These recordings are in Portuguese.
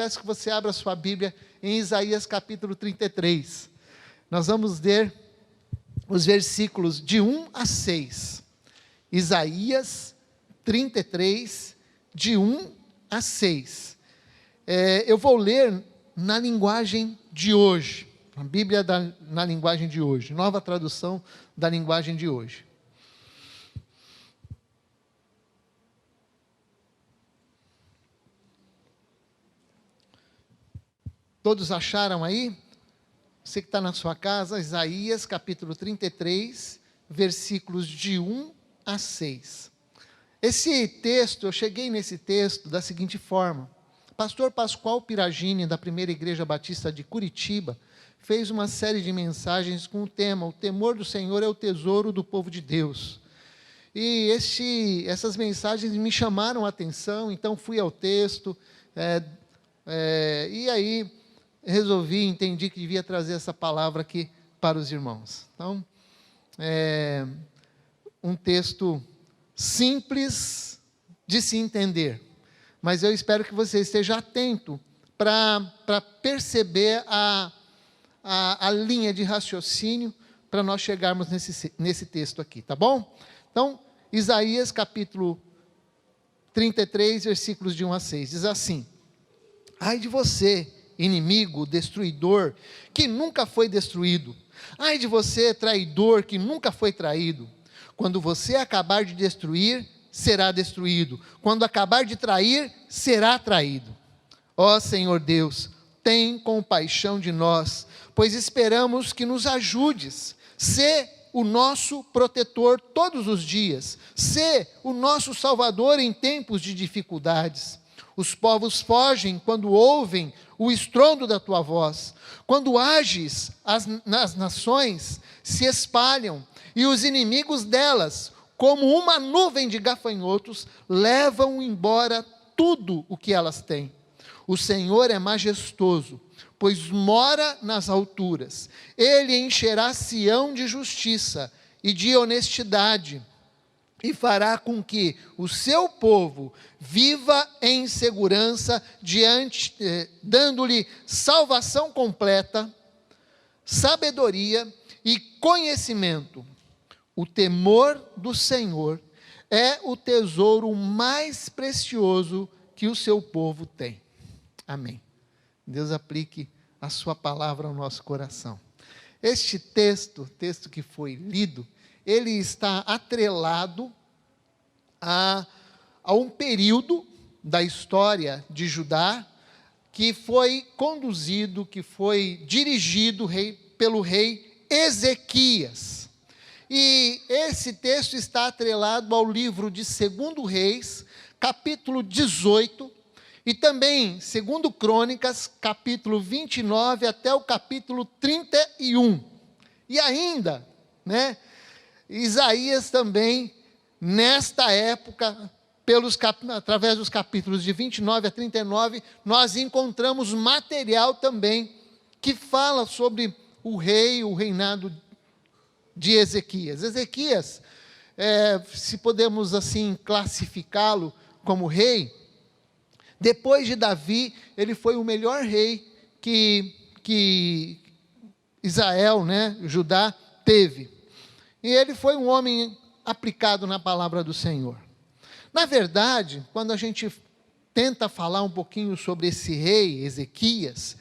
peço que você abra sua Bíblia em Isaías capítulo 33. Nós vamos ler os versículos de 1 a 6. Isaías 33, de 1 a 6. Eu vou ler na linguagem de hoje, a Bíblia na linguagem de hoje, nova tradução da linguagem de hoje. Todos acharam aí? Você que está na sua casa, Isaías capítulo 33, versículos de 1 a 6. Esse texto, eu cheguei nesse texto da seguinte forma: Pastor Pascoal Piragini, da Primeira Igreja Batista de Curitiba, fez uma série de mensagens com o tema: o temor do Senhor é o tesouro do povo de Deus. E essas mensagens me chamaram a atenção, então fui ao texto, e aí entendi que devia trazer essa palavra aqui para os irmãos. Então, um texto simples de se entender, mas eu espero que você esteja atento para perceber a linha de raciocínio para nós chegarmos nesse texto aqui, tá bom? Então, Isaías capítulo 33, versículos de 1 a 6, diz assim: ai de você, inimigo, destruidor, que nunca foi destruído. Ai de você, traidor, que nunca foi traído. Quando você acabar de destruir, será destruído. Quando acabar de trair, será traído. Ó Senhor Deus, tem compaixão de nós, pois esperamos que nos ajudes. Sê o nosso protetor todos os dias. Sê o nosso salvador em tempos de dificuldades. Os povos fogem quando ouvem o estrondo da tua voz. Quando ages, as nações se espalham, e os inimigos delas, como uma nuvem de gafanhotos, levam embora tudo o que elas têm. O Senhor é majestoso, pois mora nas alturas. Ele encherá Sião de justiça e de honestidade, e fará com que o seu povo viva em segurança dando-lhe salvação completa, sabedoria e conhecimento. O temor do Senhor é o tesouro mais precioso que o seu povo tem. Amém. Deus aplique a sua palavra ao nosso coração. Este texto que foi lido, ele está atrelado a um período da história de Judá, que foi conduzido, que foi dirigido pelo rei Ezequias. E esse texto está atrelado ao livro de 2 Reis, capítulo 18, e também 2 Crônicas, capítulo 29 até o capítulo 31. E ainda, Isaías também, nesta época, através dos capítulos de 29 a 39, nós encontramos material também que fala sobre o reinado de Ezequias. Ezequias, se podemos assim classificá-lo como rei, depois de Davi, ele foi o melhor rei que Israel, Judá, teve. E ele foi um homem aplicado na palavra do Senhor. Na verdade, quando a gente tenta falar um pouquinho sobre esse rei, Ezequias,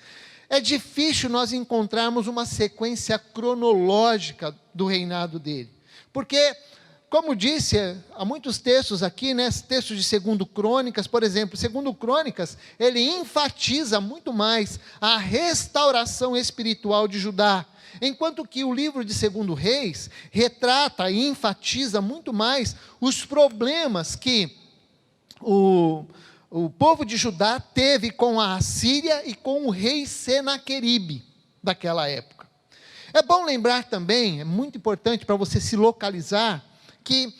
é difícil nós encontrarmos uma sequência cronológica do reinado dele. Porque, como disse, há muitos textos aqui, textos de 2 Crônicas, por exemplo, 2 Crônicas, ele enfatiza muito mais a restauração espiritual de Judá, enquanto que o livro de 2 Reis retrata e enfatiza muito mais os problemas que o povo de Judá teve com a Assíria e com o rei Senaqueribe daquela época. É bom lembrar também, é muito importante para você se localizar, que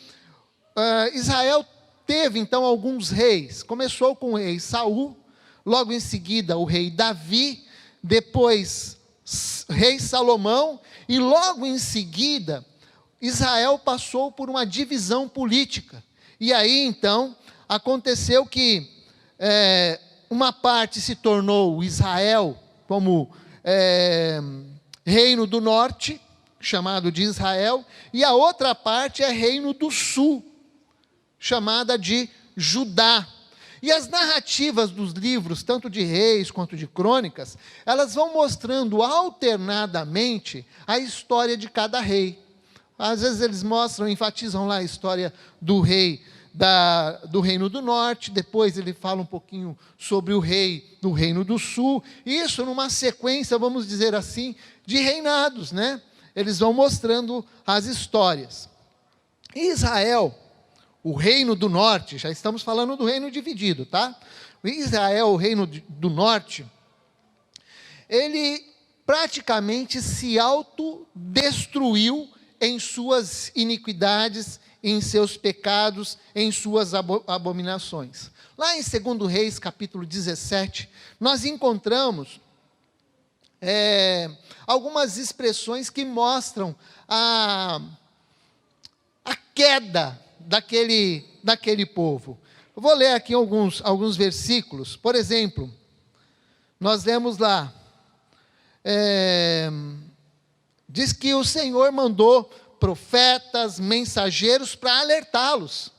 Israel teve então alguns reis. Começou com o rei Saul, logo em seguida o rei Davi, depois rei Salomão, e logo em seguida Israel passou por uma divisão política. E aí então aconteceu que uma parte se tornou Israel, como Reino do Norte, chamado de Israel, e a outra parte é Reino do Sul, chamada de Judá. E as narrativas dos livros, tanto de Reis quanto de Crônicas, elas vão mostrando alternadamente a história de cada rei. Às vezes eles mostram, enfatizam lá a história do rei do Reino do Norte, depois ele fala um pouquinho sobre o rei do Reino do Sul, isso numa sequência, vamos dizer assim, de reinados, né? Eles vão mostrando as histórias. Israel, o Reino do Norte, já estamos falando do reino dividido, tá? Israel, o Reino do Norte, ele praticamente se autodestruiu em suas iniquidades, em seus pecados, em suas abominações. Lá em 2 Reis, capítulo 17, nós encontramos algumas expressões que mostram a queda daquele povo. Eu vou ler aqui alguns versículos. Por exemplo, nós lemos lá, diz que o Senhor mandou profetas, mensageiros para alertá-los.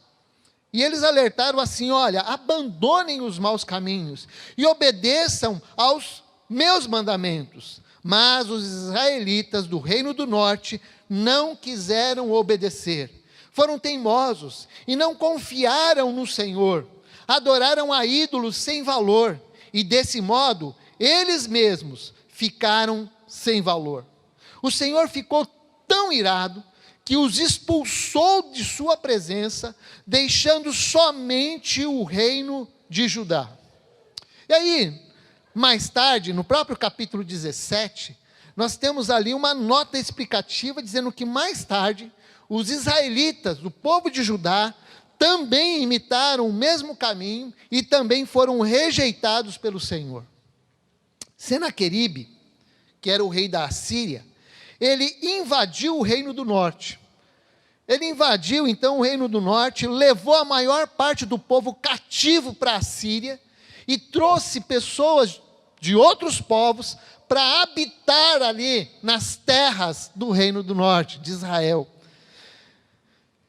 E eles alertaram assim: olha, abandonem os maus caminhos e obedeçam aos meus mandamentos. Mas os israelitas do Reino do Norte não quiseram obedecer. Foram teimosos e não confiaram no Senhor. Adoraram a ídolos sem valor. E desse modo, eles mesmos ficaram sem valor. O Senhor ficou tão irado que os expulsou de sua presença, deixando somente o reino de Judá. E aí, mais tarde, no próprio capítulo 17, nós temos ali uma nota explicativa dizendo que mais tarde, os israelitas, do povo de Judá, também imitaram o mesmo caminho e também foram rejeitados pelo Senhor. Senaqueribe, que era o rei da Assíria, ele invadiu o Reino do Norte. Ele invadiu então o Reino do Norte, levou a maior parte do povo cativo para a Síria e trouxe pessoas de outros povos para habitar ali nas terras do Reino do Norte, de Israel.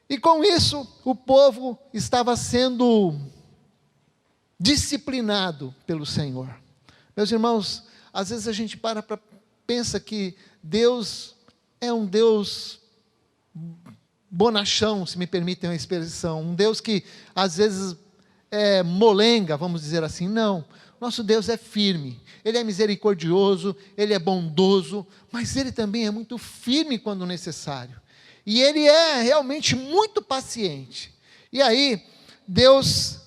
E com isso, o povo estava sendo disciplinado pelo Senhor. Meus irmãos, às vezes a gente pensa que Deus é um Deus bonachão, se me permitem a expressão, um Deus que às vezes é molenga, vamos dizer assim. Não, nosso Deus é firme, Ele é misericordioso, Ele é bondoso, mas Ele também é muito firme quando necessário, e Ele é realmente muito paciente. E aí, Deus,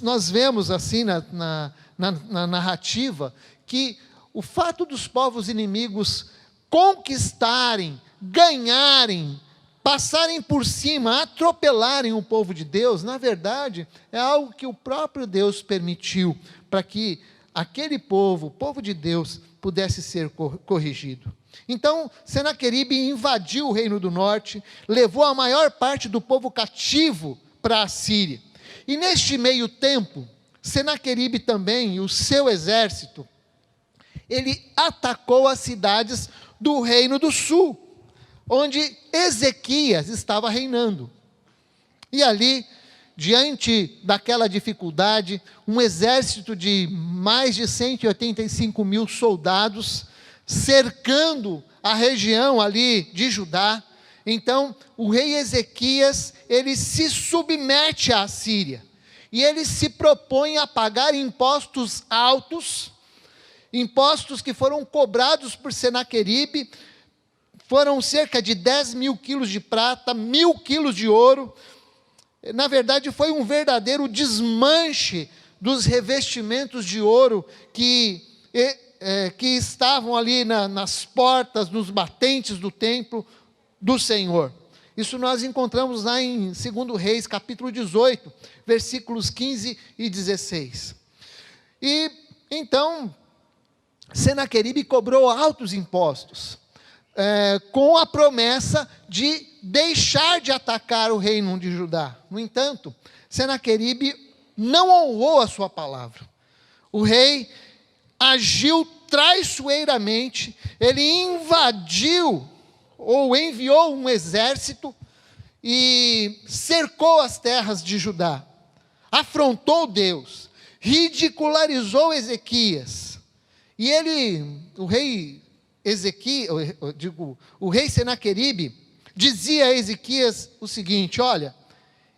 nós vemos assim na narrativa, que o fato dos povos inimigos conquistarem, ganharem, passarem por cima, atropelarem o povo de Deus, na verdade, é algo que o próprio Deus permitiu, para que aquele povo, o povo de Deus, pudesse ser corrigido. Então, Senaqueribe invadiu o Reino do Norte, levou a maior parte do povo cativo para a Síria. E neste meio tempo, Senaqueribe também, e o seu exército, ele atacou as cidades do Reino do Sul, onde Ezequias estava reinando. E ali, diante daquela dificuldade, um exército de mais de 185 mil soldados, cercando a região ali de Judá. Então, o rei Ezequias, ele se submete à Síria, e ele se propõe a pagar impostos altos, impostos que foram cobrados por Senaqueribe. Foram cerca de 10 mil quilos de prata, 1.000 quilos de ouro. Na verdade, foi um verdadeiro desmanche dos revestimentos de ouro que estavam ali nas portas, nos batentes do templo do Senhor. Isso nós encontramos lá em 2 Reis, capítulo 18, versículos 15 e 16. E então, Senaqueribe cobrou altos impostos, com a promessa de deixar de atacar o reino de Judá. No entanto, Senaqueribe não honrou a sua palavra. O rei agiu traiçoeiramente, ele invadiu ou enviou um exército e cercou as terras de Judá, afrontou Deus, ridicularizou Ezequias. E o rei Senaqueribe dizia a Ezequias o seguinte: olha,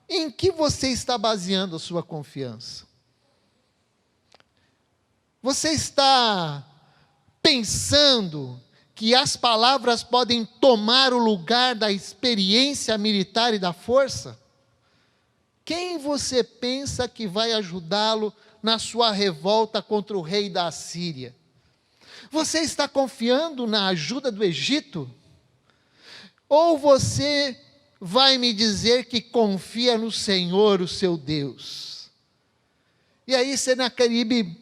em que você está baseando a sua confiança? Você está pensando que as palavras podem tomar o lugar da experiência militar e da força? Quem você pensa que vai ajudá-lo na sua revolta contra o rei da Assíria? Você está confiando na ajuda do Egito? Ou você vai me dizer que confia no Senhor, o seu Deus? E aí Senaqueribe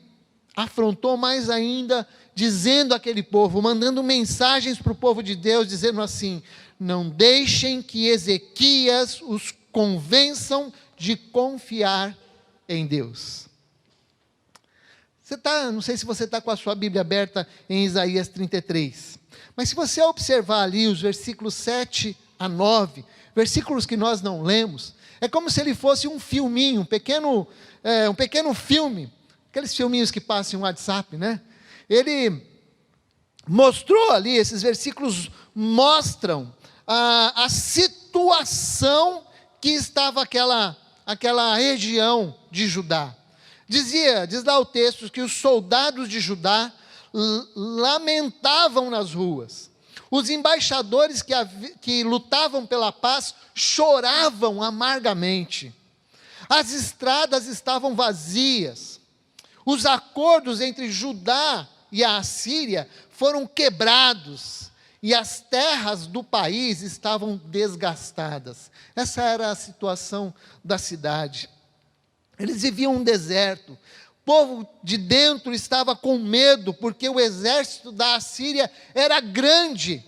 afrontou mais ainda, dizendo àquele povo, mandando mensagens para o povo de Deus, dizendo assim: não deixem que Ezequias os convençam de confiar em Deus. Não sei se você está com a sua Bíblia aberta em Isaías 33, mas se você observar ali os versículos 7 a 9, versículos que nós não lemos, é como se ele fosse um filminho, um pequeno filme, aqueles filminhos que passam em WhatsApp, né? Ele mostrou ali, esses versículos mostram a situação que estava aquela região de Judá. Diz lá o texto que os soldados de Judá lamentavam nas ruas. Os embaixadores que lutavam pela paz choravam amargamente. As estradas estavam vazias. Os acordos entre Judá e a Assíria foram quebrados e as terras do país estavam desgastadas. Essa era a situação da cidade. Eles viviam um deserto. O povo de dentro estava com medo, porque o exército da Assíria era grande.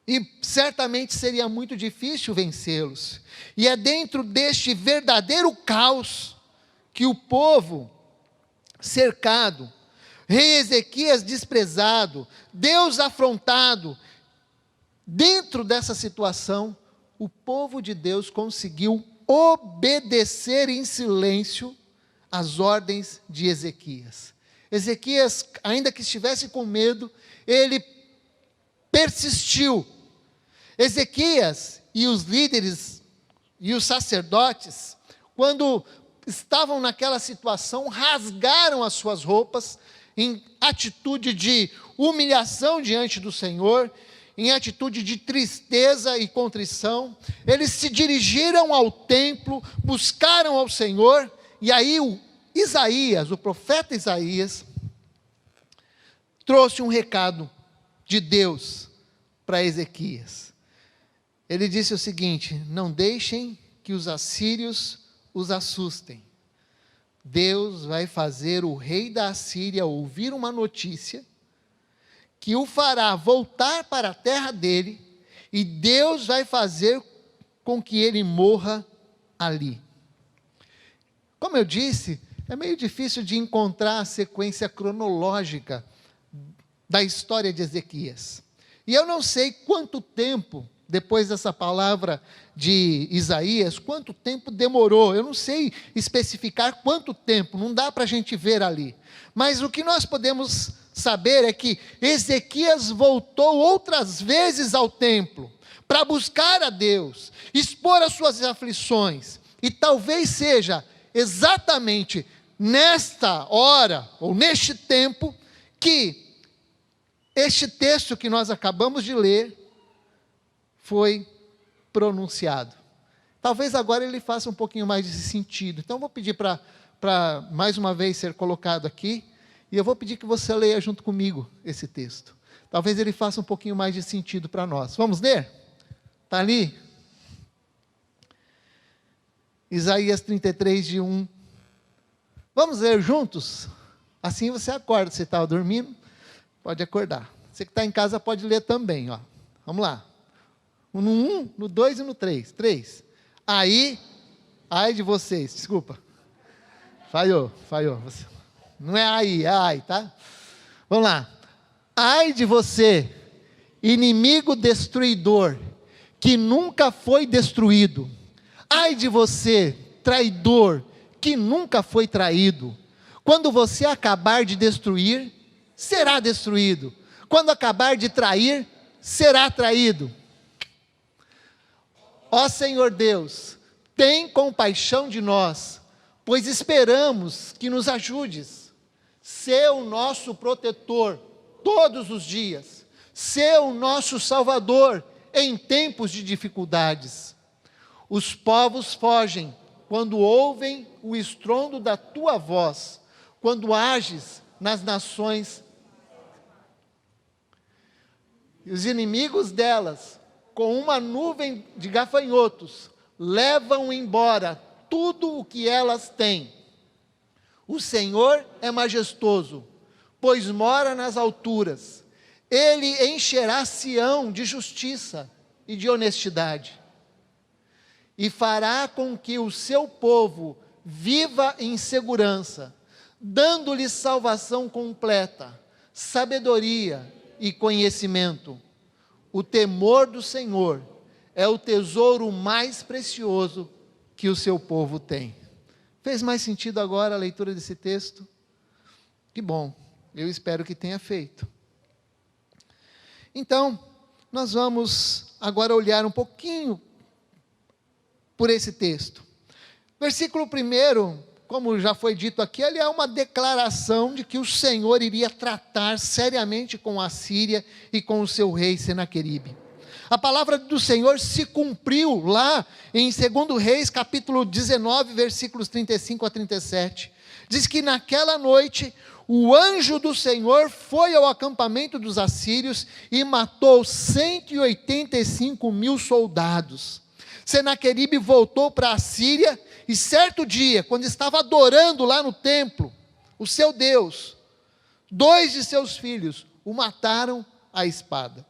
E certamente seria muito difícil vencê-los. E é dentro deste verdadeiro caos que o povo cercado, rei Ezequias desprezado, Deus afrontado, dentro dessa situação, o povo de Deus conseguiu obedecer em silêncio às ordens de Ezequias. Ezequias, ainda que estivesse com medo, ele persistiu. Ezequias e os líderes e os sacerdotes, quando estavam naquela situação, rasgaram as suas roupas em atitude de humilhação diante do Senhor, em atitude de tristeza e contrição. Eles se dirigiram ao templo, buscaram ao Senhor, e aí o profeta Isaías, trouxe um recado de Deus para Ezequias. Ele disse o seguinte: não deixem que os assírios os assustem. Deus vai fazer o rei da Assíria ouvir uma notícia que o fará voltar para a terra dele, e Deus vai fazer com que ele morra ali. Como eu disse, é meio difícil de encontrar a sequência cronológica da história de Ezequias. E eu não sei quanto tempo, depois dessa palavra de Isaías, quanto tempo demorou. Eu não sei especificar quanto tempo, não dá para a gente ver ali. Mas o que nós podemos saber é que Ezequias voltou outras vezes ao templo para buscar a Deus, expor as suas aflições. E talvez seja exatamente nesta hora, ou neste tempo, que este texto que nós acabamos de ler foi pronunciado. Talvez agora ele faça um pouquinho mais de sentido. Então, eu vou pedir para mais uma vez ser colocado aqui, e eu vou pedir que você leia junto comigo esse texto. Talvez ele faça um pouquinho mais de sentido para nós. Vamos ler? Está ali? Isaías 33, de 1. Vamos ler juntos? Assim você acorda. Você estava dormindo? Pode acordar. Você que está em casa pode ler também. Ó. Vamos lá. No 1, no 2 e no 3. 3. Aí Ai de vocês, desculpa. Falhou. Não é aí, é ai, tá? Vamos lá. Ai de você, inimigo destruidor, que nunca foi destruído. Ai de você, traidor, que nunca foi traído. Quando você acabar de destruir, será destruído. Quando acabar de trair, será traído. Ó Senhor Deus, tem compaixão de nós, pois esperamos que nos ajudes. Sê o nosso protetor todos os dias. Sê o nosso Salvador em tempos de dificuldades. Os povos fogem quando ouvem o estrondo da tua voz, quando ages nas nações. E os inimigos delas, com uma nuvem de gafanhotos, levam embora tudo o que elas têm. O Senhor é majestoso, pois mora nas alturas. Ele encherá Sião de justiça e de honestidade, e fará com que o seu povo viva em segurança, dando-lhe salvação completa, sabedoria e conhecimento. O temor do Senhor é o tesouro mais precioso que o seu povo tem. Fez mais sentido agora a leitura desse texto? Que bom, eu espero que tenha feito. Então, nós vamos agora olhar um pouquinho por esse texto. Versículo 1, como já foi dito aqui, ele é uma declaração de que o Senhor iria tratar seriamente com a Síria e com o seu rei Senaqueribe. A palavra do Senhor se cumpriu lá em 2 Reis, capítulo 19, versículos 35 a 37. Diz que naquela noite, o anjo do Senhor foi ao acampamento dos assírios e matou 185 mil soldados. Senaqueribe voltou para a Síria e certo dia, quando estava adorando lá no templo, o seu Deus, 2 de seus filhos o mataram à espada.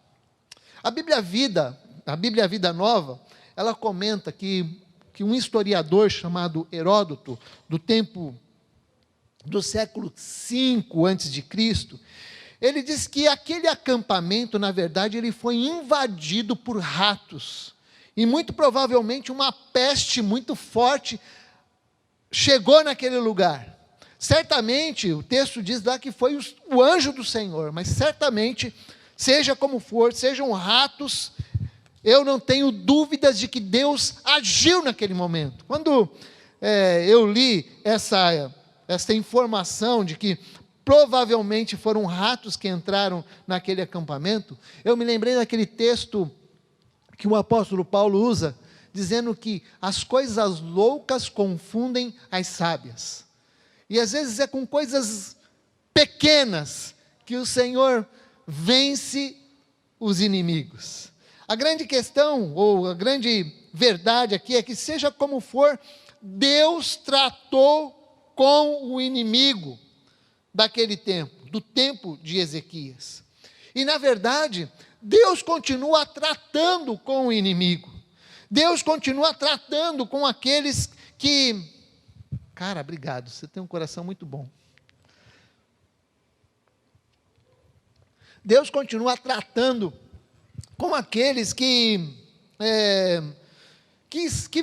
A Bíblia Vida Nova, ela comenta que um historiador chamado Heródoto, do tempo do século V a.C., ele diz que aquele acampamento, na verdade, ele foi invadido por ratos, e muito provavelmente uma peste muito forte chegou naquele lugar. Certamente, o texto diz lá que foi o anjo do Senhor, mas certamente, seja como for, sejam ratos, eu não tenho dúvidas de que Deus agiu naquele momento. Quando eu li essa informação de que provavelmente foram ratos que entraram naquele acampamento, eu me lembrei daquele texto que o apóstolo Paulo usa, dizendo que as coisas loucas confundem as sábias. E às vezes é com coisas pequenas que o Senhor vence os inimigos. A grande questão, ou a grande verdade aqui é que seja como for, Deus tratou com o inimigo daquele tempo, do tempo de Ezequias. E na verdade, Deus continua tratando com o inimigo. Deus continua tratando com aqueles que... Cara, obrigado, você tem um coração muito bom. Deus continua tratando com aqueles que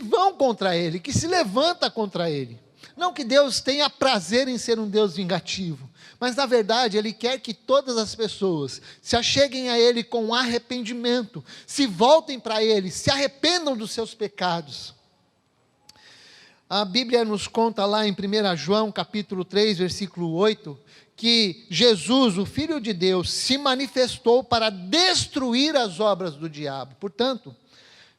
vão contra Ele, que se levanta contra Ele. Não que Deus tenha prazer em ser um Deus vingativo, mas na verdade Ele quer que todas as pessoas se acheguem a Ele com arrependimento, se voltem para Ele, se arrependam dos seus pecados. A Bíblia nos conta lá em 1 João capítulo 3, versículo 8, que Jesus, o Filho de Deus, se manifestou para destruir as obras do diabo. Portanto,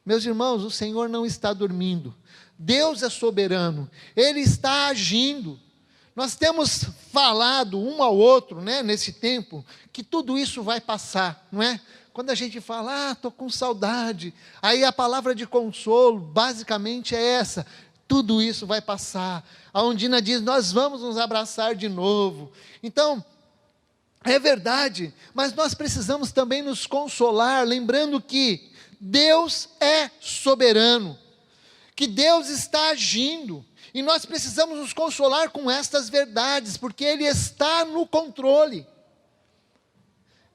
meus irmãos, o Senhor não está dormindo. Deus é soberano, Ele está agindo. Nós temos falado um ao outro, nesse tempo, que tudo isso vai passar, não é? Quando a gente fala, estou com saudade, aí a palavra de consolo, basicamente é essa, tudo isso vai passar. A Ondina diz, nós vamos nos abraçar de novo. Então, é verdade, mas nós precisamos também nos consolar, lembrando que Deus é soberano, que Deus está agindo, e nós precisamos nos consolar com estas verdades, porque Ele está no controle.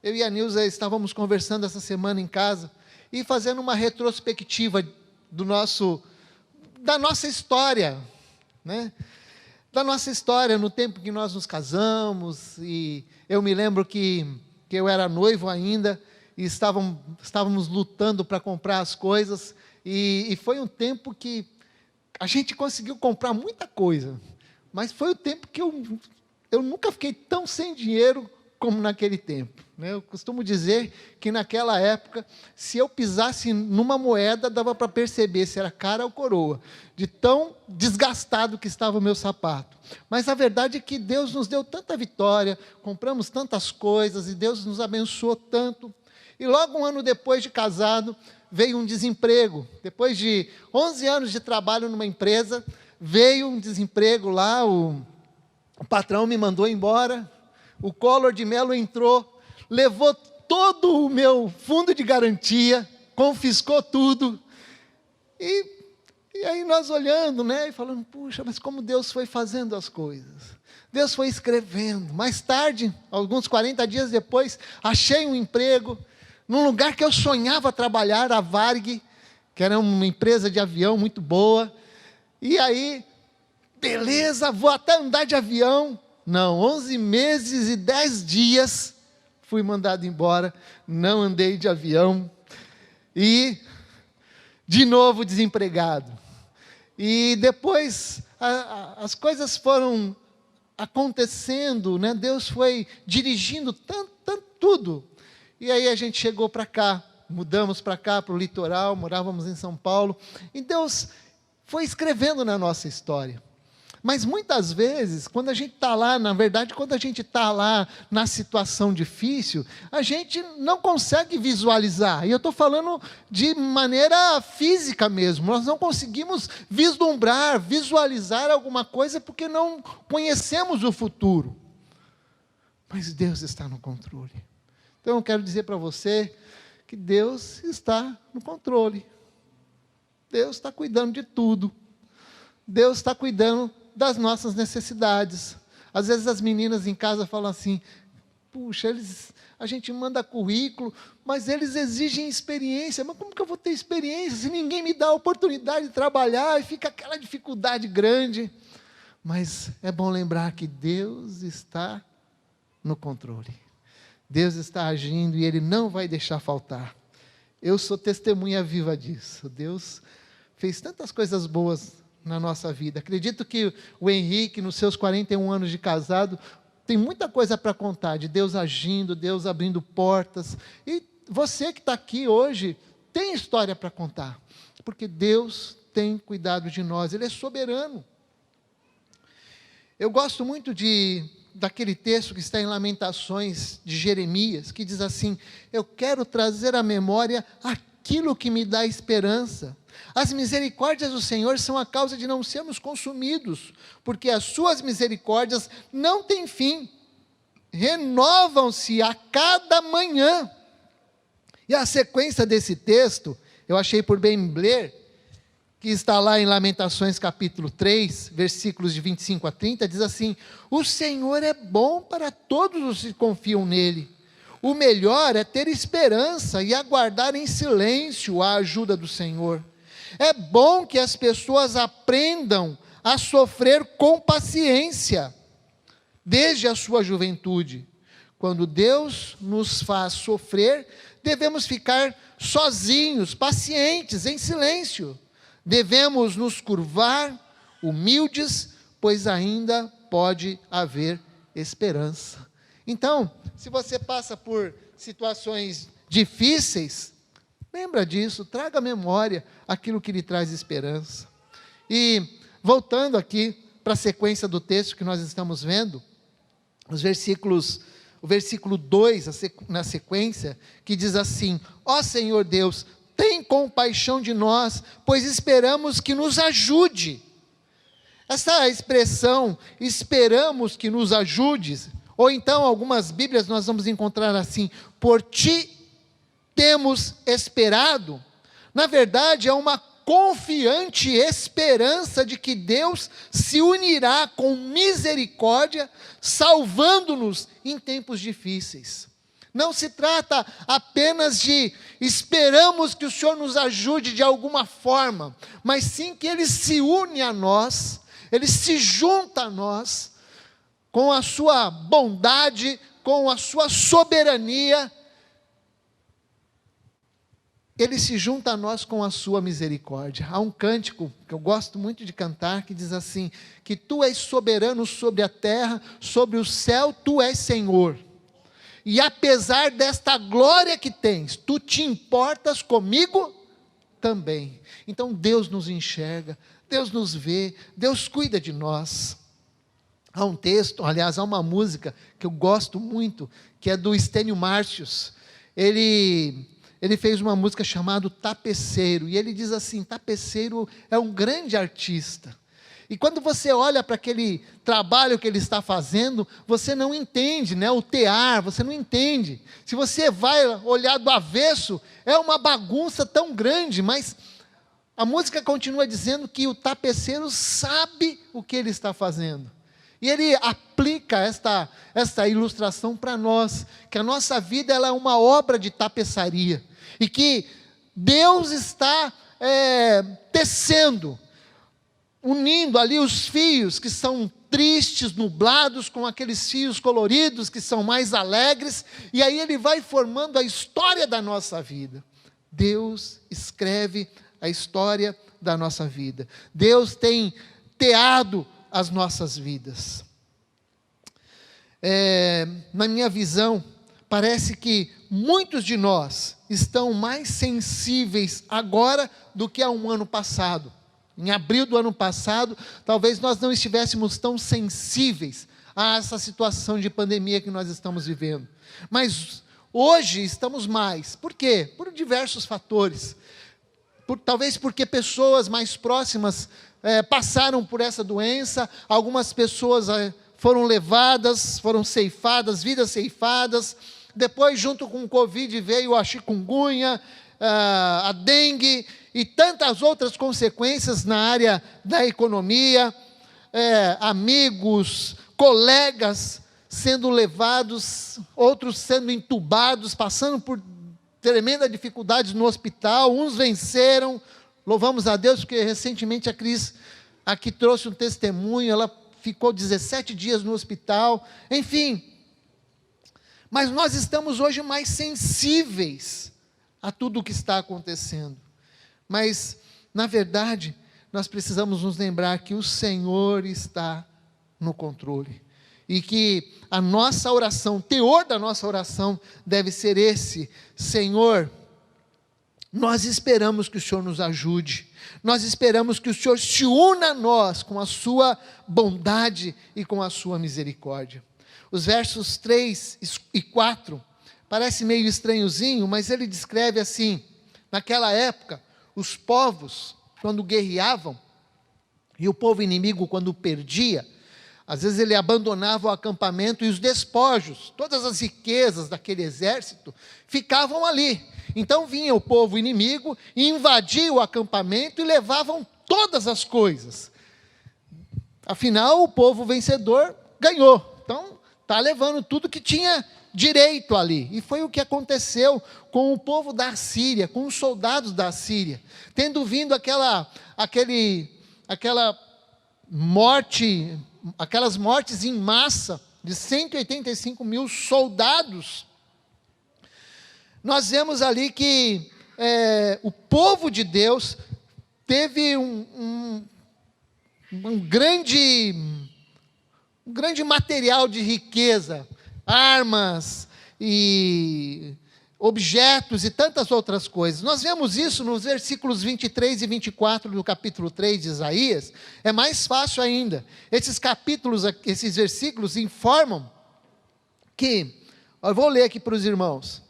Eu e a Nilza estávamos conversando essa semana em casa, e fazendo uma retrospectiva da nossa história, né? Da nossa história, no tempo que nós nos casamos, e eu me lembro que eu era noivo ainda, e estávamos lutando para comprar as coisas, e foi um tempo que a gente conseguiu comprar muita coisa, mas foi o tempo que eu nunca fiquei tão sem dinheiro como naquele tempo, né? Eu costumo dizer que naquela época, se eu pisasse numa moeda, dava para perceber se era cara ou coroa, de tão desgastado que estava o meu sapato. Mas a verdade é que Deus nos deu tanta vitória, compramos tantas coisas, e Deus nos abençoou tanto. E logo um ano depois de casado, veio um desemprego. Depois de 11 anos de trabalho numa empresa, veio um desemprego lá, o patrão me mandou embora, o Collor de Mello entrou, levou todo o meu fundo de garantia, confiscou tudo, e aí nós olhando, né, e falando, puxa, mas como Deus foi fazendo as coisas, Deus foi escrevendo. Mais tarde, alguns 40 dias depois, achei um emprego, num lugar que eu sonhava trabalhar, a Varig, que era uma empresa de avião muito boa, e aí, beleza, vou até andar de avião. Não, 11 meses e 10 dias, fui mandado embora, não andei de avião, e de novo desempregado. E depois, as coisas foram acontecendo, né? Deus foi dirigindo tudo. E aí a gente chegou para cá, mudamos para cá, para o litoral, morávamos em São Paulo, e Deus foi escrevendo na nossa história. Mas muitas vezes, quando a gente está lá, na verdade, quando a gente está lá na situação difícil, a gente não consegue visualizar. E eu estou falando de maneira física mesmo. Nós não conseguimos vislumbrar, visualizar alguma coisa, porque não conhecemos o futuro. Mas Deus está no controle. Então eu quero dizer para você que Deus está no controle. Deus está cuidando de tudo. Deus está cuidando das nossas necessidades. Às vezes as meninas em casa falam assim, puxa, a gente manda currículo, mas eles exigem experiência. Mas como que eu vou ter experiência se ninguém me dá a oportunidade de trabalhar, e fica aquela dificuldade grande? Mas é bom lembrar que Deus está no controle. Deus está agindo e Ele não vai deixar faltar. Eu sou testemunha viva disso. Deus fez tantas coisas boas na nossa vida. Acredito que o Henrique, nos seus 41 anos de casado, tem muita coisa para contar, de Deus agindo, Deus abrindo portas. E você que está aqui hoje, tem história para contar, porque Deus tem cuidado de nós, Ele é soberano. Eu gosto muito daquele texto que está em Lamentações, de Jeremias, que diz assim, eu quero trazer à memória aquilo que me dá esperança. As misericórdias do Senhor são a causa de não sermos consumidos, porque as suas misericórdias não têm fim, renovam-se a cada manhã. E a sequência desse texto, eu achei por bem ler, que está lá em Lamentações capítulo 3, versículos de 25 a 30, diz assim, o Senhor é bom para todos os que confiam nele. O melhor é ter esperança e aguardar em silêncio a ajuda do Senhor. É bom que as pessoas aprendam a sofrer com paciência, desde a sua juventude. Quando Deus nos faz sofrer, devemos ficar sozinhos, pacientes, em silêncio. Devemos nos curvar, humildes, pois ainda pode haver esperança. Então, se você passa por situações difíceis, lembra disso, traga à memória aquilo que lhe traz esperança. E, voltando aqui para a sequência do texto que nós estamos vendo, o versículo 2, na sequência, que diz assim, ó Senhor Deus, tem compaixão de nós, pois esperamos que nos ajude. Essa expressão, esperamos que nos ajudes, ou então algumas Bíblias nós vamos encontrar assim, por ti temos esperado, na verdade é uma confiante esperança de que Deus se unirá com misericórdia, salvando-nos em tempos difíceis. Não se trata apenas de esperamos que o Senhor nos ajude de alguma forma, mas sim que Ele se une a nós, Ele se junta a nós, com a sua bondade, com a sua soberania, Ele se junta a nós com a sua misericórdia. Há um cântico que eu gosto muito de cantar, que diz assim, que Tu és soberano sobre a terra, sobre o céu, Tu és Senhor. E apesar desta glória que tens, Tu te importas comigo também. Então Deus nos enxerga, Deus nos vê, Deus cuida de nós. Há um texto, aliás, há uma música que eu gosto muito, que é do Estênio Márcios. Ele fez uma música chamada Tapeceiro, e ele diz assim, Tapeceiro é um grande artista. E quando você olha para aquele trabalho que ele está fazendo, você não entende, né? O tear, você não entende. Se você vai olhar do avesso, é uma bagunça tão grande, mas a música continua dizendo que o tapeceiro sabe o que ele está fazendo. E ele aplica esta ilustração para nós, que a nossa vida ela é uma obra de tapeçaria, e que Deus está tecendo, unindo ali os fios que são tristes, nublados, com aqueles fios coloridos que são mais alegres, e aí Ele vai formando a história da nossa vida. Deus escreve a história da nossa vida. Deus tem teado as nossas vidas. Na minha visão, parece que muitos de nós estão mais sensíveis agora do que há um ano passado. Em abril do ano passado, talvez nós não estivéssemos tão sensíveis a essa situação de pandemia que nós estamos vivendo. Mas hoje estamos mais. Por quê? Por diversos fatores. Talvez porque pessoas mais próximas passaram por essa doença, algumas pessoas foram levadas, foram ceifadas, vidas ceifadas. Depois, junto com o Covid, veio a chikungunya, a dengue e tantas outras consequências na área da economia, amigos, colegas sendo levados, outros sendo entubados, passando por tremenda dificuldade no hospital. Uns venceram, louvamos a Deus, porque recentemente a Cris aqui trouxe um testemunho, ela ficou 17 dias no hospital, enfim. Mas nós estamos hoje mais sensíveis a tudo o que está acontecendo. Mas, na verdade, nós precisamos nos lembrar que o Senhor está no controle. E que a nossa oração, o teor da nossa oração deve ser esse: Senhor, nós esperamos que o Senhor nos ajude, nós esperamos que o Senhor se una a nós com a sua bondade e com a sua misericórdia. Os versos 3 e 4, parece meio estranhozinho, mas ele descreve assim: naquela época, os povos, quando guerreavam, e o povo inimigo, quando perdia, às vezes ele abandonava o acampamento e os despojos, todas as riquezas daquele exército, ficavam ali. Então vinha o povo inimigo, invadia o acampamento e levavam todas as coisas. Afinal, o povo vencedor ganhou. Então, está levando tudo que tinha direito ali. E foi o que aconteceu com o povo da Assíria, com os soldados da Assíria. Tendo vindo aquelas mortes em massa de 185 mil soldados, nós vemos ali que o povo de Deus teve um grande material de riqueza, armas e objetos e tantas outras coisas. Nós vemos isso nos versículos 23 e 24 do capítulo 3 de Isaías. É mais fácil ainda. Esses versículos informam que, eu vou ler aqui para os irmãos,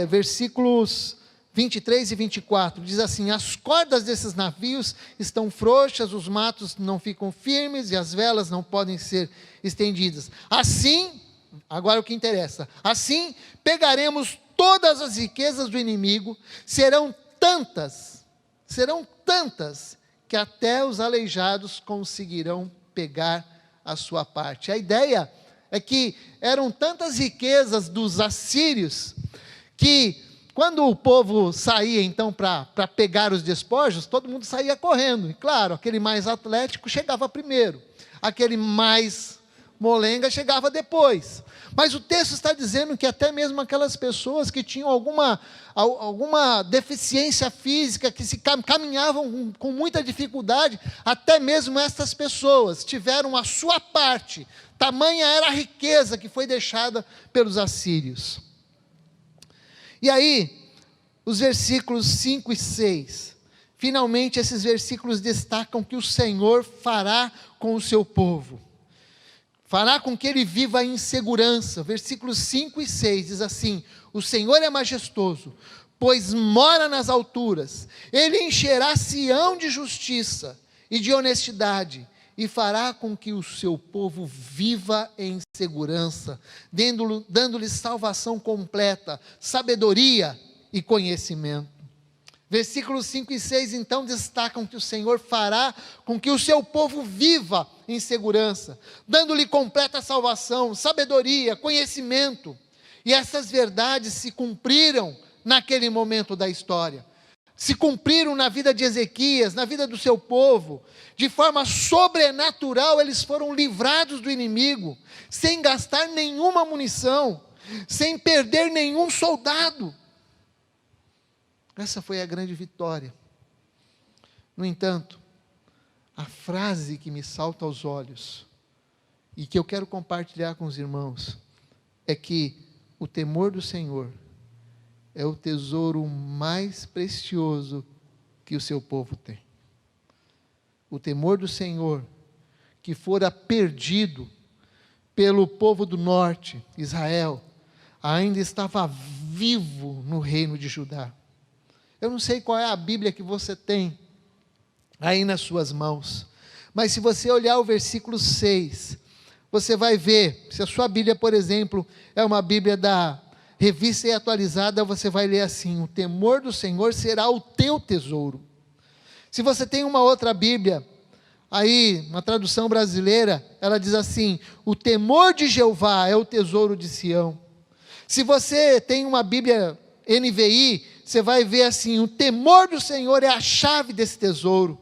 versículos 23 e 24, diz assim: as cordas desses navios estão frouxas, os matos não ficam firmes e as velas não podem ser estendidas. Assim, agora o que interessa, assim pegaremos todas as riquezas do inimigo, serão tantas que até os aleijados conseguirão pegar a sua parte. A ideia é que eram tantas riquezas dos assírios, que quando o povo saía então para pegar os despojos, todo mundo saía correndo. E claro, aquele mais atlético chegava primeiro, aquele mais molenga chegava depois. Mas o texto está dizendo que até mesmo aquelas pessoas que tinham alguma deficiência física, que se caminhavam com muita dificuldade, até mesmo essas pessoas tiveram a sua parte. Tamanha era a riqueza que foi deixada pelos assírios. E aí, os versículos 5 e 6, finalmente esses versículos destacam que o Senhor fará com o seu povo. Fará com que ele viva em segurança. Versículos 5 e 6 diz assim: o Senhor é majestoso, pois mora nas alturas. Ele encherá Sião de justiça e de honestidade, e fará com que o seu povo viva em segurança, dando-lhe salvação completa, sabedoria e conhecimento. Versículos 5 e 6 então destacam que o Senhor fará com que o seu povo viva em segurança, dando-lhe completa salvação, sabedoria, conhecimento. E essas verdades se cumpriram naquele momento da história. Se cumpriram na vida de Ezequias, na vida do seu povo. De forma sobrenatural eles foram livrados do inimigo, sem gastar nenhuma munição, sem perder nenhum soldado. Essa foi a grande vitória. No entanto, a frase que me salta aos olhos, e que eu quero compartilhar com os irmãos, é que o temor do Senhor é o tesouro mais precioso que o seu povo tem. O temor do Senhor, que fora perdido pelo povo do norte, Israel, ainda estava vivo no reino de Judá. Eu não sei qual é a Bíblia que você tem aí nas suas mãos, mas se você olhar o versículo 6, você vai ver, se a sua Bíblia, por exemplo, é uma Bíblia da Revista e Atualizada, você vai ler assim: o temor do Senhor será o teu tesouro. Se você tem uma outra Bíblia, aí, uma tradução brasileira, ela diz assim: o temor de Jeová é o tesouro de Sião. Se você tem uma Bíblia NVI, você vai ver assim: o temor do Senhor é a chave desse tesouro.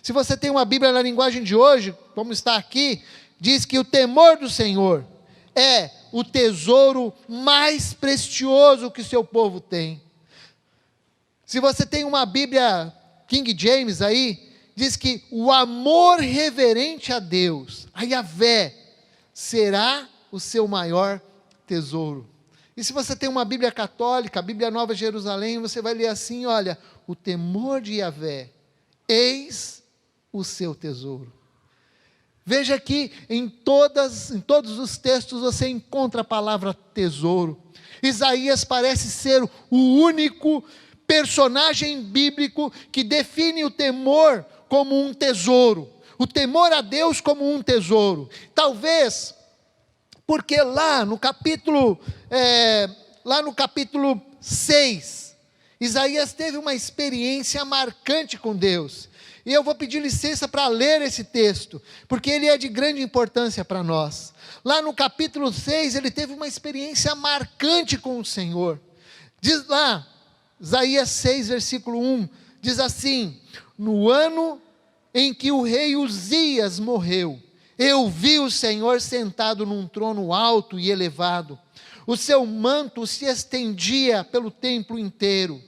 Se você tem uma Bíblia na linguagem de hoje, como está aqui, diz que o temor do Senhor é o tesouro mais precioso que o seu povo tem. Se você tem uma Bíblia King James aí, diz que o amor reverente a Deus, a Yahvé, será o seu maior tesouro. E se você tem uma Bíblia católica, a Bíblia Nova Jerusalém, você vai ler assim: olha, o temor de Yahvé, eis o seu tesouro. Veja que em todos os textos você encontra a palavra tesouro. Isaías parece ser o único personagem bíblico que define o temor como um tesouro, o temor a Deus como um tesouro. Talvez porque lá no capítulo 6, Isaías teve uma experiência marcante com Deus. E eu vou pedir licença para ler esse texto, porque ele é de grande importância para nós. Lá no capítulo 6, ele teve uma experiência marcante com o Senhor. Diz lá, Isaías 6, versículo 1, diz assim: no ano em que o rei Uzias morreu, eu vi o Senhor sentado num trono alto e elevado. O seu manto se estendia pelo templo inteiro,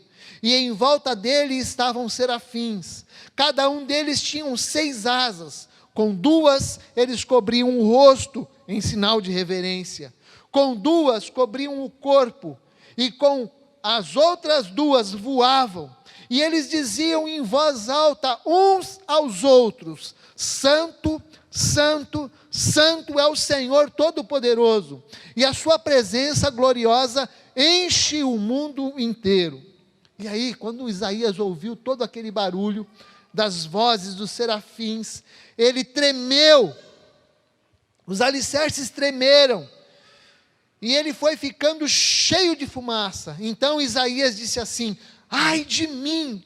e em volta dele estavam serafins. Cada um deles tinha 6 asas. Com 2 eles cobriam o rosto, em sinal de reverência. Com 2 cobriam o corpo, e com as outras 2 voavam. E eles diziam em voz alta uns aos outros: Santo, Santo, Santo é o Senhor Todo-Poderoso, e a sua presença gloriosa enche o mundo inteiro. E aí, quando Isaías ouviu todo aquele barulho das vozes dos serafins, ele tremeu, os alicerces tremeram, e ele foi ficando cheio de fumaça. Então Isaías disse assim: ai de mim,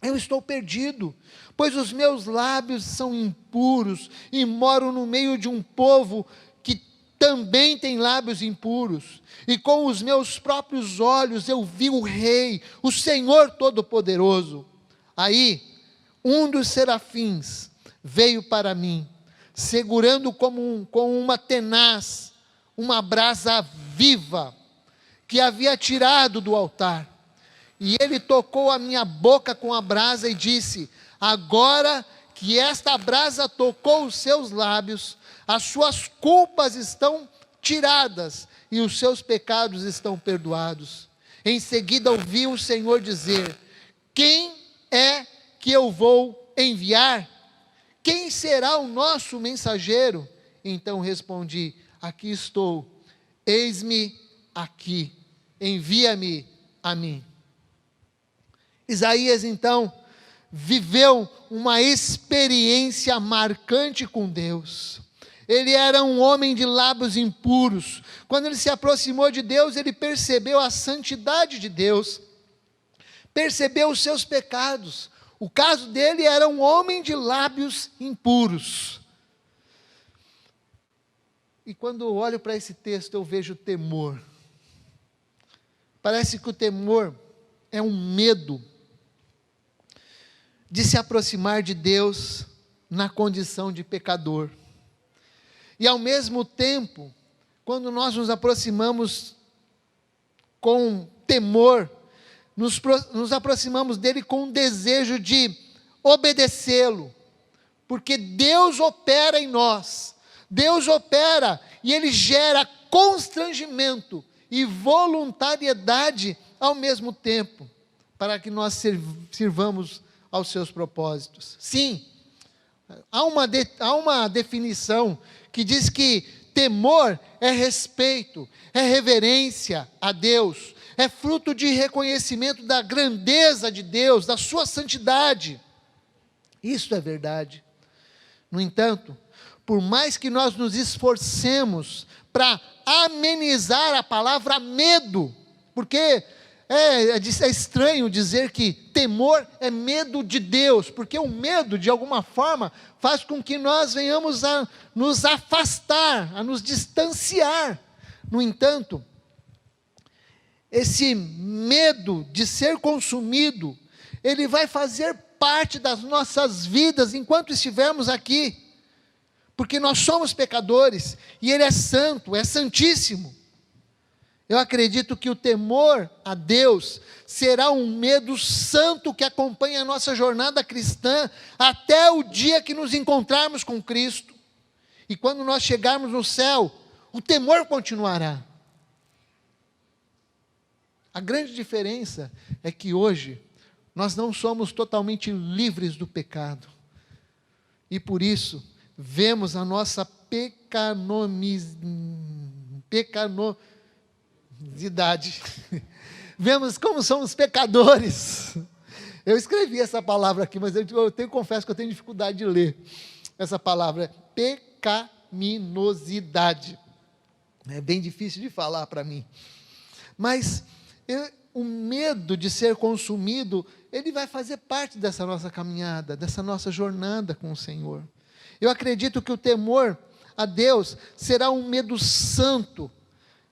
Eu estou perdido, pois os meus lábios são impuros e moro no meio de um povo que também tem lábios impuros. E com os meus próprios olhos eu vi o Rei, o Senhor Todo-Poderoso. Aí, um dos serafins veio para mim, segurando com uma tenaz, uma brasa viva, que havia tirado do altar. E ele tocou a minha boca com a brasa e disse: agora que esta brasa tocou os seus lábios, as suas culpas estão tiradas e os seus pecados estão perdoados. Em seguida ouvi o Senhor dizer: quem é que eu vou enviar? Quem será o nosso mensageiro? Então respondi: aqui estou, eis-me aqui, envia-me a mim. Isaías então viveu uma experiência marcante com Deus. Ele era um homem de lábios impuros. Quando ele se aproximou de Deus, ele percebeu a santidade de Deus, percebeu os seus pecados. O caso dele era um homem de lábios impuros. E quando eu olho para esse texto, eu vejo temor. Parece que o temor é um medo de se aproximar de Deus na condição de pecador. E ao mesmo tempo, quando nós nos aproximamos com temor, nos aproximamos dele com um desejo de obedecê-lo, porque Deus opera em nós, Deus opera e ele gera constrangimento e voluntariedade ao mesmo tempo, para que nós sirvamos aos seus propósitos. Sim, há uma definição que diz que temor é respeito, é reverência a Deus, é fruto de reconhecimento da grandeza de Deus, da sua santidade. Isso é verdade. No entanto, por mais que nós nos esforcemos para amenizar a palavra medo, porque é estranho dizer que temor é medo de Deus, porque o medo, de alguma forma, faz com que nós venhamos a nos afastar, a nos distanciar. No entanto, esse medo de ser consumido, ele vai fazer parte das nossas vidas enquanto estivermos aqui, porque nós somos pecadores, e Ele é santo, é santíssimo. Eu acredito que o temor a Deus será um medo santo que acompanha a nossa jornada cristã até o dia que nos encontrarmos com Cristo. E quando nós chegarmos no céu, o temor continuará. A grande diferença é que hoje nós não somos totalmente livres do pecado. E por isso, vemos a nossa pecaminosidade. Vemos como somos pecadores. Eu escrevi essa palavra aqui, mas confesso que eu tenho dificuldade de ler essa palavra, pecaminosidade. É bem difícil de falar para mim. Mas o medo de ser consumido, ele vai fazer parte dessa nossa caminhada, dessa nossa jornada com o Senhor. Eu acredito que o temor a Deus será um medo santo,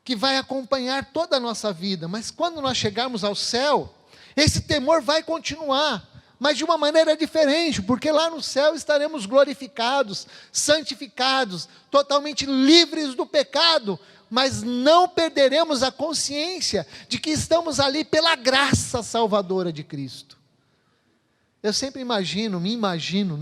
que vai acompanhar toda a nossa vida, mas quando nós chegarmos ao céu, esse temor vai continuar, mas de uma maneira diferente, porque lá no céu estaremos glorificados, santificados, totalmente livres do pecado, mas não perderemos a consciência de que estamos ali pela graça salvadora de Cristo. Eu sempre me imagino,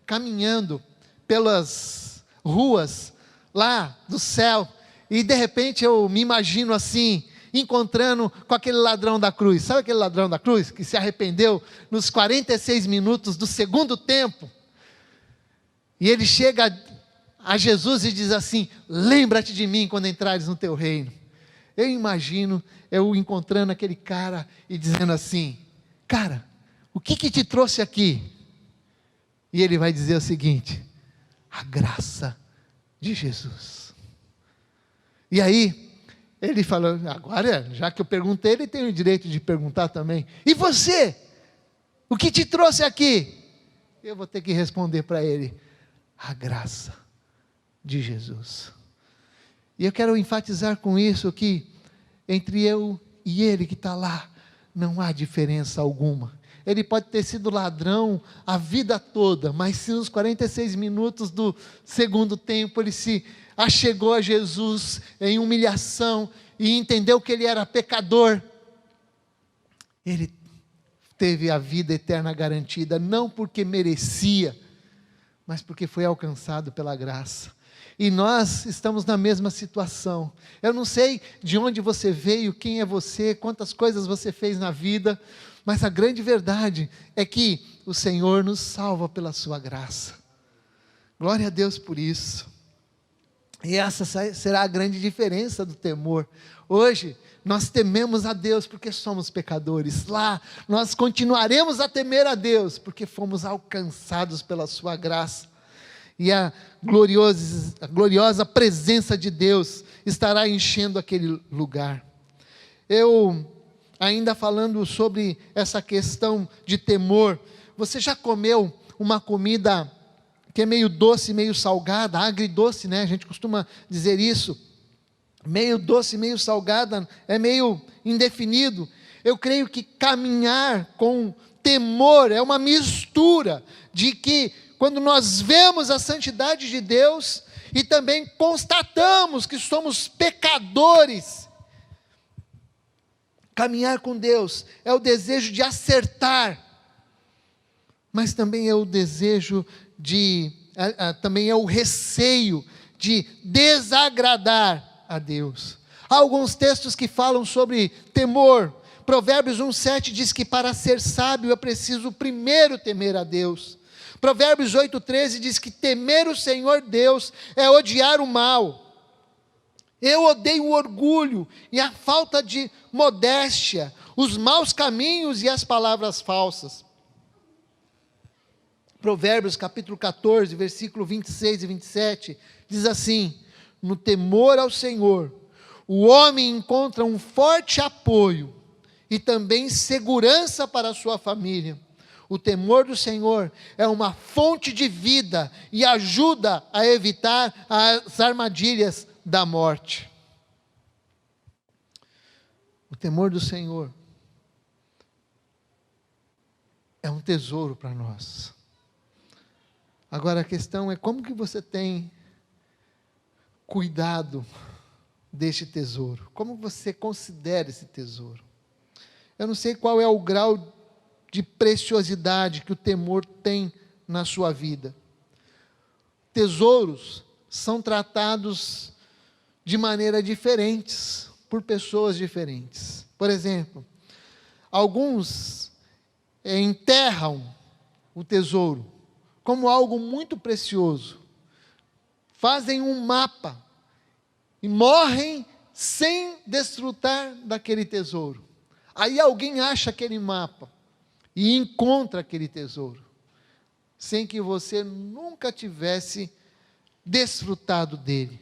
caminhando pelas ruas lá do céu, e de repente eu me imagino assim, encontrando com aquele ladrão da cruz. Sabe aquele ladrão da cruz que se arrependeu nos 46 minutos do segundo tempo? E ele chega a Jesus e diz assim: lembra-te de mim quando entrares no teu reino. Eu imagino eu encontrando aquele cara e dizendo assim: cara, o que te trouxe aqui? E ele vai dizer o seguinte: a graça de Jesus. E aí, ele falou: agora, já que eu perguntei, ele tem o direito de perguntar também. E você? O que te trouxe aqui? Eu vou ter que responder para ele: a graça de Jesus. E eu quero enfatizar com isso que entre eu e ele que está lá, não há diferença alguma. Ele pode ter sido ladrão a vida toda, mas se nos 46 minutos do segundo tempo ele se achegou a Jesus em humilhação e entendeu que ele era pecador, ele teve a vida eterna garantida, não porque merecia, mas porque foi alcançado pela graça. E nós estamos na mesma situação. Eu não sei de onde você veio, quem é você, quantas coisas você fez na vida, mas a grande verdade é que o Senhor nos salva pela sua graça. Glória a Deus por isso. E essa será a grande diferença do temor. Hoje, nós tememos a Deus porque somos pecadores. Lá, nós continuaremos a temer a Deus porque fomos alcançados pela sua graça. E a gloriosa presença de Deus estará enchendo aquele lugar. Eu, ainda falando sobre essa questão de temor, você já comeu uma comida que é meio doce, meio salgada, agridoce, né? A gente costuma dizer isso. Meio doce, meio salgada, é meio indefinido. Eu creio que caminhar com temor é uma mistura de que, quando nós vemos a santidade de Deus e também constatamos que somos pecadores, caminhar com Deus é o desejo de acertar, mas também é o desejo também é o receio de desagradar a Deus. Há alguns textos que falam sobre temor. Provérbios 1,7 diz que para ser sábio é preciso primeiro temer a Deus. Provérbios 8,13 diz que temer o Senhor Deus é odiar o mal. Eu odeio o orgulho e a falta de modéstia, os maus caminhos e as palavras falsas. Provérbios capítulo 14, versículo 26 e 27, diz assim: no temor ao Senhor, o homem encontra um forte apoio e também segurança para a sua família. O temor do Senhor é uma fonte de vida e ajuda a evitar as armadilhas da morte. O temor do Senhor é um tesouro para nós. Agora a questão é como que você tem cuidado deste tesouro? Como você considera esse tesouro? Eu não sei qual é o grau de preciosidade que o temor tem na sua vida. Tesouros são tratados de maneira diferentes, por pessoas diferentes. Por exemplo, alguns enterram o tesouro como algo muito precioso, fazem um mapa e morrem sem desfrutar daquele tesouro. Aí alguém acha aquele mapa e encontra aquele tesouro, sem que você nunca tivesse desfrutado dele.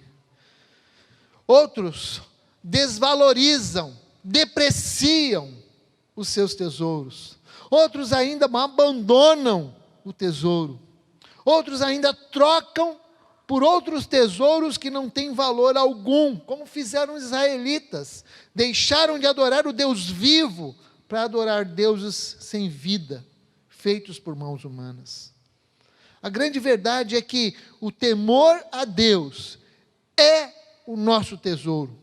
Outros desvalorizam, depreciam os seus tesouros. Outros ainda abandonam o tesouro. Outros ainda trocam por outros tesouros que não têm valor algum, como fizeram os israelitas. Deixaram de adorar o Deus vivo para adorar deuses sem vida, feitos por mãos humanas. A grande verdade é que o temor a Deus é o nosso tesouro.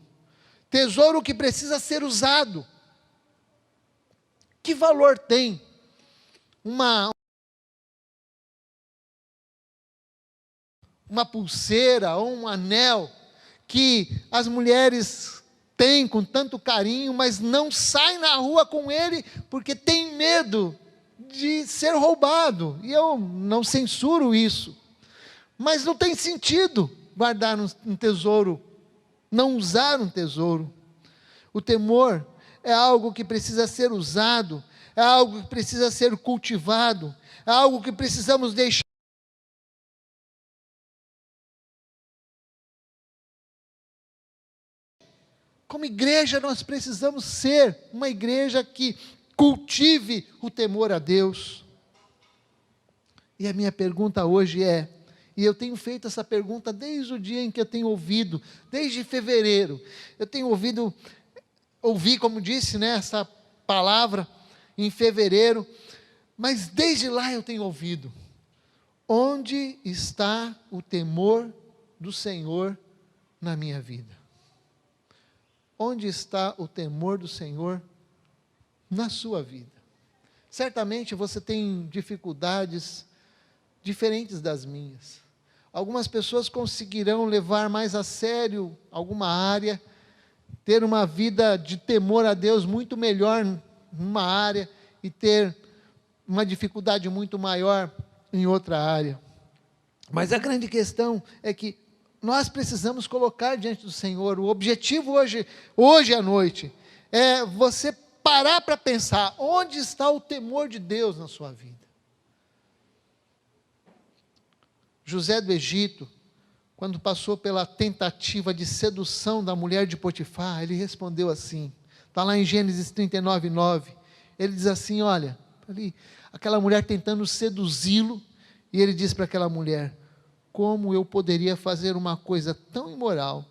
Tesouro que precisa ser usado. Que valor tem uma pulseira ou um anel que as mulheres têm com tanto carinho, mas não saem na rua com ele porque tem medo de ser roubado? E eu não censuro isso, mas não tem sentido guardar um tesouro, não usar um tesouro. O temor é algo que precisa ser usado, é algo que precisa ser cultivado, é algo que precisamos deixar. Como igreja, nós precisamos ser uma igreja que cultive o temor a Deus. E a minha pergunta hoje é, e eu tenho feito essa pergunta desde o dia em que eu tenho ouvido, desde fevereiro, eu tenho ouvi, como disse, né, essa palavra em fevereiro, mas desde lá eu tenho ouvido: onde está o temor do Senhor na minha vida? Onde está o temor do Senhor na sua vida? Certamente você tem dificuldades diferentes das minhas. Algumas pessoas conseguirão levar mais a sério alguma área, ter uma vida de temor a Deus muito melhor numa área e ter uma dificuldade muito maior em outra área. Mas a grande questão é que nós precisamos colocar diante do Senhor. O objetivo hoje à noite é você parar para pensar: onde está o temor de Deus na sua vida? José do Egito, quando passou pela tentativa de sedução da mulher de Potifar, ele respondeu assim, está lá em Gênesis 39:9, ele diz assim, olha, ali, aquela mulher tentando seduzi-lo, e ele diz para aquela mulher: como eu poderia fazer uma coisa tão imoral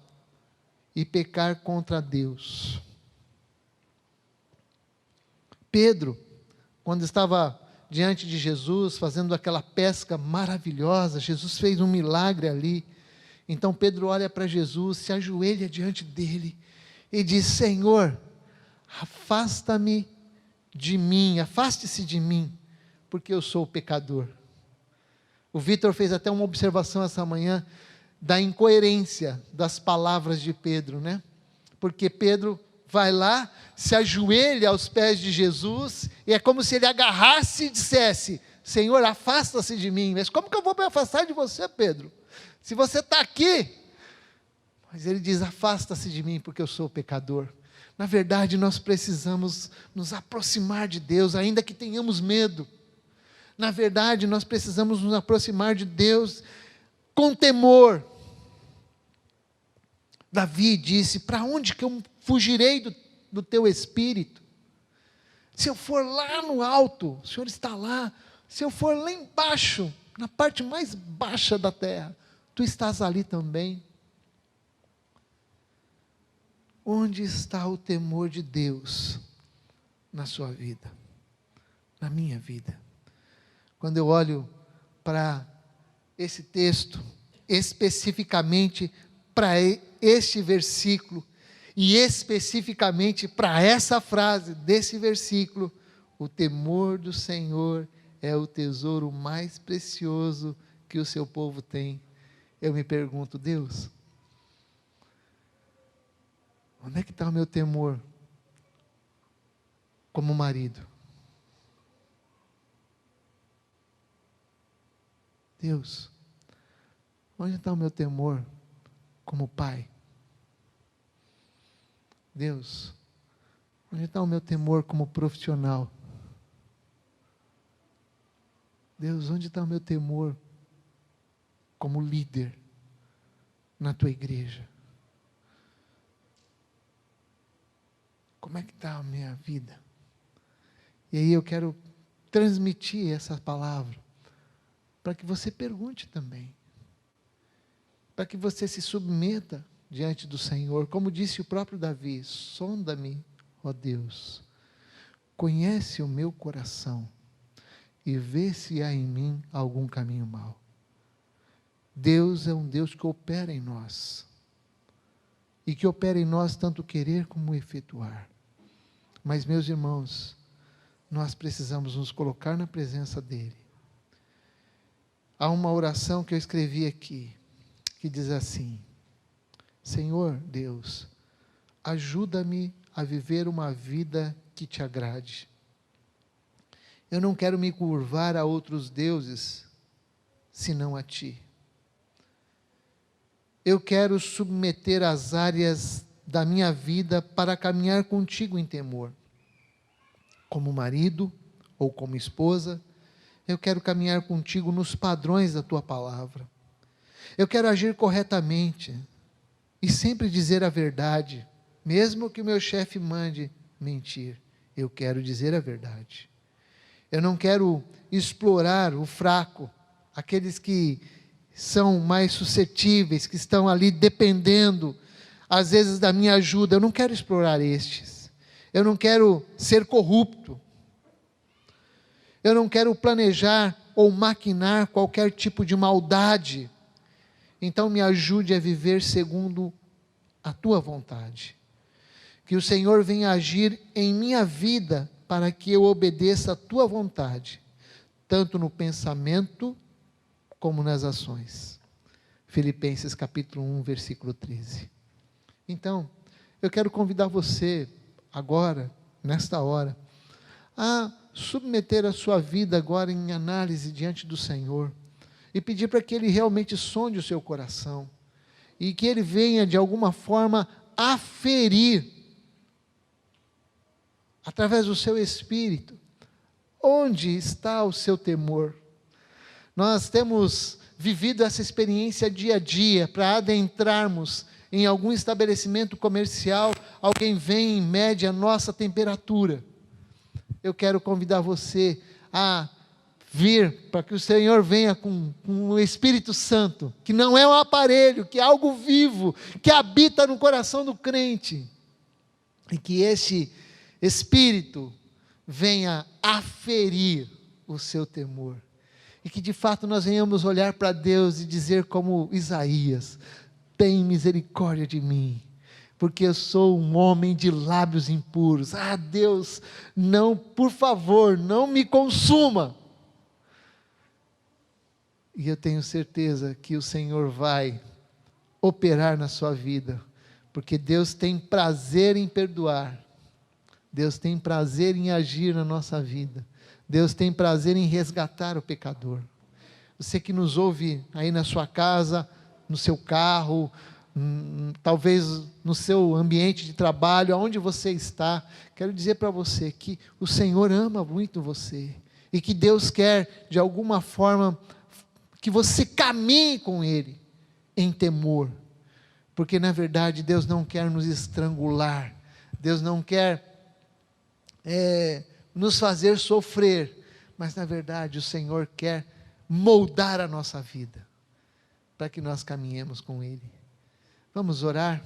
e pecar contra Deus? Pedro, quando estava diante de Jesus, fazendo aquela pesca maravilhosa, Jesus fez um milagre ali. Então Pedro olha para Jesus, se ajoelha diante dele e diz: Senhor, afasta-me de mim, afaste-se de mim, porque eu sou pecador. O Vitor fez até uma observação essa manhã da incoerência das palavras de Pedro, né? Porque Pedro vai lá, se ajoelha aos pés de Jesus, e é como se ele agarrasse e dissesse: Senhor, afasta-se de mim. Mas como que eu vou me afastar de você, Pedro? Se você está aqui. Mas ele diz: afasta-se de mim, porque eu sou pecador. Na verdade, nós precisamos nos aproximar de Deus, ainda que tenhamos medo. Na verdade, nós precisamos nos aproximar de Deus com temor. Davi disse: para onde que eu fugirei do teu espírito? Se eu for lá no alto, o Senhor está lá. Se eu for lá embaixo, na parte mais baixa da terra, tu estás ali também. Onde está o temor de Deus na sua vida, na minha vida? Quando eu olho para esse texto, especificamente para este versículo, e especificamente para essa frase desse versículo: o temor do Senhor é o tesouro mais precioso que o seu povo tem. Eu me pergunto: Deus, onde é que está o meu temor como marido? Deus, onde está o meu temor como pai? Deus, onde está o meu temor como profissional? Deus, onde está o meu temor como líder na tua igreja? Como é que está a minha vida? E aí eu quero transmitir essa palavra para que você pergunte também, para que você se submeta diante do Senhor, como disse o próprio Davi: sonda-me, ó Deus, conhece o meu coração e vê se há em mim algum caminho mau. Deus é um Deus que opera em nós, e que opera em nós tanto querer como efetuar. Mas, meus irmãos, nós precisamos nos colocar na presença dEle. Há uma oração que eu escrevi aqui, que diz assim: Senhor Deus, ajuda-me a viver uma vida que te agrade. Eu não quero me curvar a outros deuses, senão a ti. Eu quero submeter as áreas da minha vida para caminhar contigo em temor. Como marido ou como esposa, eu quero caminhar contigo nos padrões da tua palavra. Eu quero agir corretamente e sempre dizer a verdade, mesmo que o meu chefe mande mentir. eu quero dizer a verdade. Eu não quero explorar o fraco, aqueles que são mais suscetíveis, que estão ali dependendo, às vezes, da minha ajuda. Eu não quero explorar estes. Eu não quero ser corrupto. Eu não quero planejar ou maquinar qualquer tipo de maldade. Então me ajude a viver segundo a tua vontade. Que o Senhor venha agir em minha vida para que eu obedeça a tua vontade, tanto no pensamento como nas ações. Filipenses capítulo 1, versículo 13. Então, eu quero convidar você agora, nesta hora, a submeter a sua vida agora em análise diante do Senhor e pedir para que Ele realmente sonde o seu coração e que Ele venha de alguma forma aferir, através do seu espírito, onde está o seu temor. Nós temos vivido essa experiência dia a dia, para adentrarmos em algum estabelecimento comercial, alguém vem e mede a nossa temperatura. Eu quero convidar você a vir, para que o Senhor venha com o Espírito Santo, que não é um aparelho, que é algo vivo, que habita no coração do crente, e que esse Espírito venha aferir o seu temor, e que de fato nós venhamos olhar para Deus e dizer como Isaías: tem misericórdia de mim, porque eu sou um homem de lábios impuros. Ah, Deus, não, por favor, não me consuma. E eu tenho certeza que o Senhor vai operar na sua vida, porque Deus tem prazer em perdoar, Deus tem prazer em agir na nossa vida, Deus tem prazer em resgatar o pecador. Você que nos ouve aí na sua casa, no seu carro, talvez no seu ambiente de trabalho, aonde você está, quero dizer para você que o Senhor ama muito você, e que Deus quer, de alguma forma, que você caminhe com Ele em temor, porque na verdade Deus não quer nos estrangular, Deus não quer nos fazer sofrer, mas na verdade o Senhor quer moldar a nossa vida, para que nós caminhemos com Ele. Vamos orar?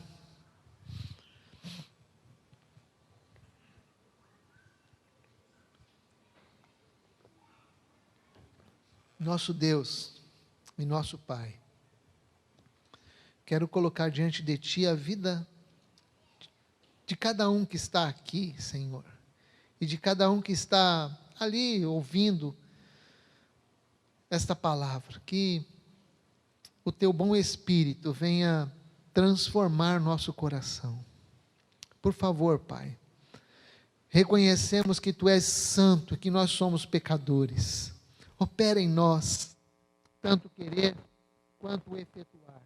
Nosso Deus e nosso Pai, quero colocar diante de Ti a vida de cada um que está aqui, Senhor, e de cada um que está ali ouvindo esta palavra, que o Teu bom Espírito venha transformar nosso coração. Por favor, Pai, reconhecemos que Tu és santo, que nós somos pecadores. Opera em nós, tanto querer quanto efetuar.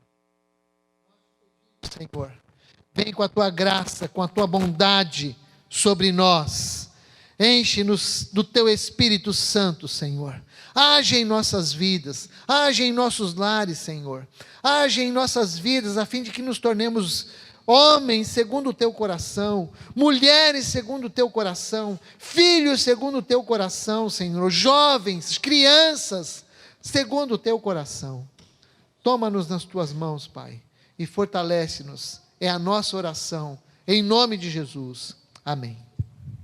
Senhor, vem com a Tua graça, com a Tua bondade sobre nós. Enche-nos do Teu Espírito Santo, Senhor. Age em nossas vidas, age em nossos lares, Senhor. Age em nossas vidas, a fim de que nos tornemos homens segundo o Teu coração, mulheres segundo o Teu coração, filhos segundo o Teu coração, Senhor, jovens, crianças, segundo o Teu coração. Toma-nos nas Tuas mãos, Pai, e fortalece-nos. É a nossa oração, em nome de Jesus. Amém.